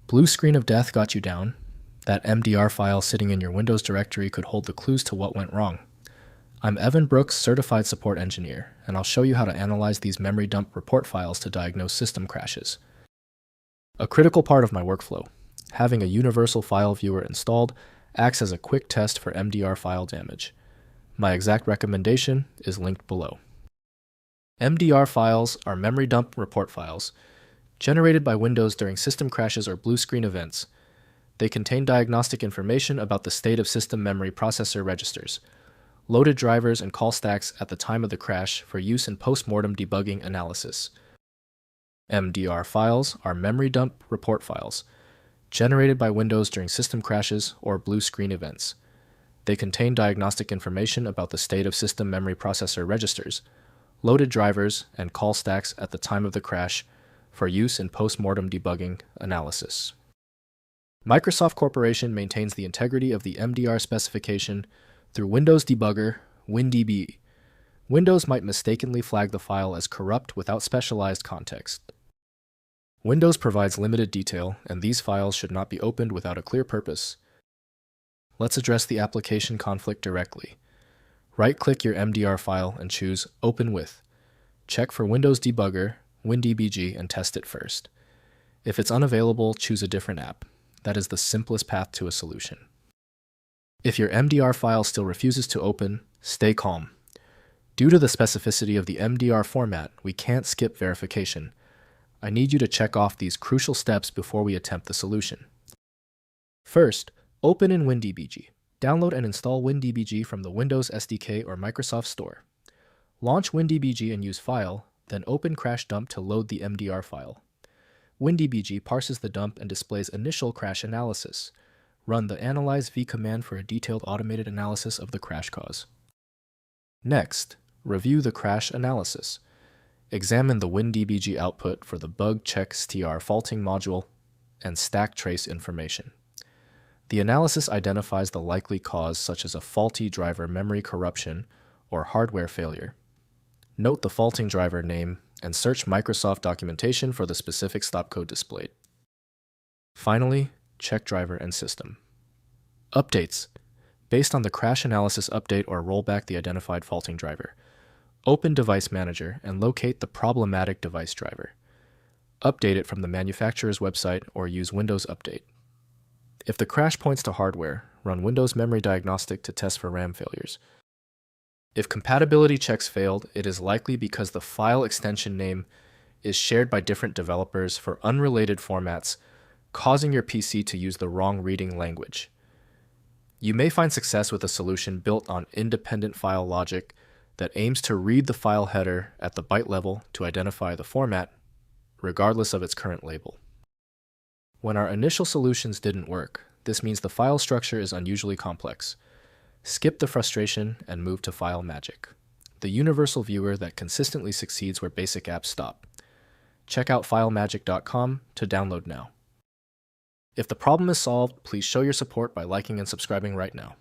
Blue screen of death got you down. That MDR file sitting in your Windows directory could hold the clues to what went wrong. I'm Evan Brooks, Certified Support Engineer, and I'll show you how to analyze these memory dump report files to diagnose system crashes. A critical part of my workflow, having a universal file viewer installed acts as a quick test for MDR file damage. My exact recommendation is linked below. MDR files are memory dump report files generated by Windows during system crashes or blue screen events. They contain diagnostic information about the state of system memory processor registers, loaded drivers, and call stacks at the time of the crash for use in post-mortem debugging analysis. MDR files are memory dump report files generated by Windows during system crashes or blue screen events. They contain diagnostic information about the state of system memory processor registers, loaded drivers, and call stacks at the time of the crash for use in post-mortem debugging analysis. Microsoft Corporation maintains the integrity of the MDR specification through Windows Debugger, WinDB. Windows might mistakenly flag the file as corrupt without specialized context. Windows provides limited detail, and these files should not be opened without a clear purpose. Let's address the application conflict directly. Right-click your MDR file and choose Open With. Check for Windows Debugger, WinDBG, and test it first. If it's unavailable, choose a different app. That is the simplest path to a solution. If your MDR file still refuses to open, stay calm. Due to the specificity of the MDR format, we can't skip verification. I need you to check off these crucial steps before we attempt the solution. First, open in WinDBG. Download and install WinDBG from the Windows SDK or Microsoft Store. Launch WinDBG and use File, then open Crash Dump to load the MDR file. WinDBG parses the dump and displays initial crash analysis. Run the Analyze V command for a detailed automated analysis of the crash cause. Next, review the crash analysis. Examine the WinDBG output for the bug check str faulting module and stack trace information. The analysis identifies the likely cause, such as a faulty driver memory corruption or hardware failure. Note the faulting driver name and search Microsoft documentation for the specific stopcode displayed. Finally, check driver and system. Updates. Based on the crash analysis, update or roll back the identified faulting driver. Open Device Manager and locate the problematic device driver. Update it from the manufacturer's website or use Windows Update. If the crash points to hardware, run Windows Memory Diagnostic to test for RAM failures. If compatibility checks failed, it is likely because the file extension name is shared by different developers for unrelated formats, causing your PC to use the wrong reading language. You may find success with a solution built on independent file logic that aims to read the file header at the byte level to identify the format, regardless of its current label. When our initial solutions didn't work, this means the file structure is unusually complex. Skip the frustration and move to File Magic, the universal viewer that consistently succeeds where basic apps stop. Check out filemagic.com to download now. If the problem is solved, please show your support by liking and subscribing right now.